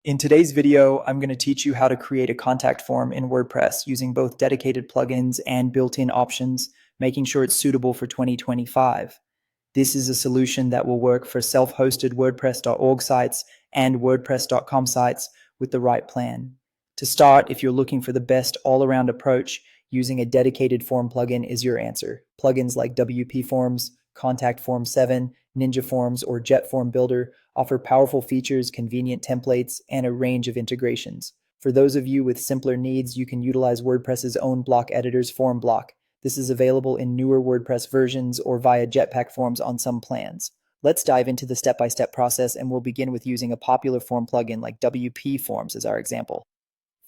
In today's video, I'm going to teach you how to create a contact form in WordPress using both dedicated plugins and built-in options, making sure it's suitable for 2025. This is a solution that will work for self-hosted WordPress.org sites and WordPress.com sites with the right plan. To start, if you're looking for the best all-around approach, using a dedicated form plugin is your answer. Plugins like WP Forms, Contact Form 7, Ninja Forms, or Jet Form Builder offer powerful features, convenient templates, and a range of integrations. For those of you with simpler needs, you can utilize WordPress's own block editor's form block. This is available in newer WordPress versions or via Jetpack forms on some plans. Let's dive into the step-by-step process, and we'll begin with using a popular form plugin like WP Forms as our example.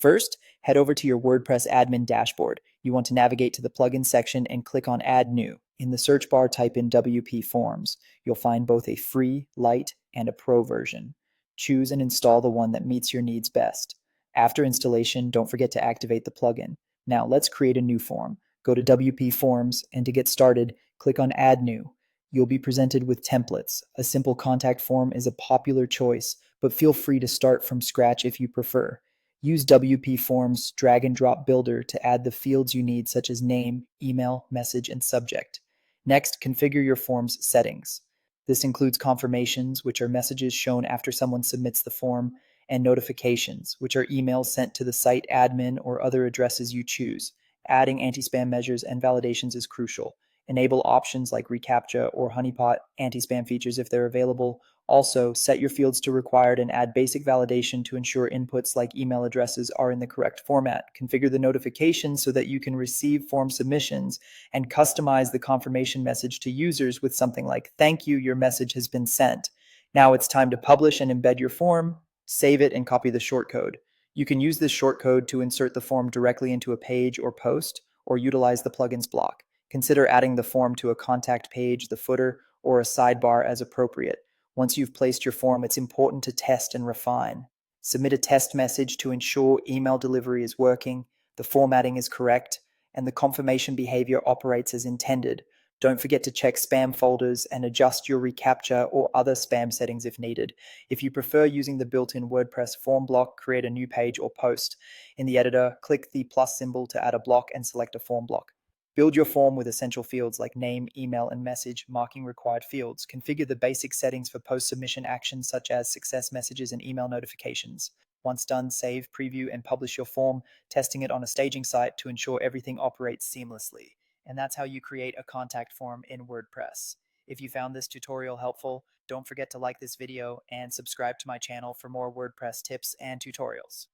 First, head over to your WordPress admin dashboard. You want to navigate to the plugin section and click on Add New. In the search bar, type in WP Forms. You'll find both a free, light, and a pro version. Choose and install the one that meets your needs best. After installation, don't forget to activate the plugin. Now let's create a new form. Go to WP Forms, and to get started, click on Add New. You'll be presented with templates. A simple contact form is a popular choice, but feel free to start from scratch if you prefer. Use WP Forms drag and drop builder to add the fields you need, such as name, email, message, and subject. Next, configure your form's settings. This includes confirmations, which are messages shown after someone submits the form, and notifications, which are emails sent to the site admin or other addresses you choose. Adding anti-spam measures and validations is crucial. Enable options like reCAPTCHA or honeypot anti-spam features if they're available. Also, set your fields to required and add basic validation to ensure inputs like email addresses are in the correct format. Configure the notifications so that you can receive form submissions, and customize the confirmation message to users with something like, "Thank you, your message has been sent." Now it's time to publish and embed your form. Save it and copy the shortcode. You can use this shortcode to insert the form directly into a page or post, or utilize the plugin's block. Consider adding the form to a contact page, the footer, or a sidebar as appropriate. Once you've placed your form, it's important to test and refine. Submit a test message to ensure email delivery is working, the formatting is correct, and the confirmation behavior operates as intended. Don't forget to check spam folders and adjust your reCAPTCHA or other spam settings if needed. If you prefer using the built-in WordPress form block, create a new page or post. In the editor, click the plus symbol to add a block and select a form block. Build your form with essential fields like name, email, and message, marking required fields. Configure the basic settings for post-submission actions such as success messages and email notifications. Once done, save, preview, and publish your form, testing it on a staging site to ensure everything operates seamlessly. And that's how you create a contact form in WordPress. If you found this tutorial helpful, don't forget to like this video and subscribe to my channel for more WordPress tips and tutorials.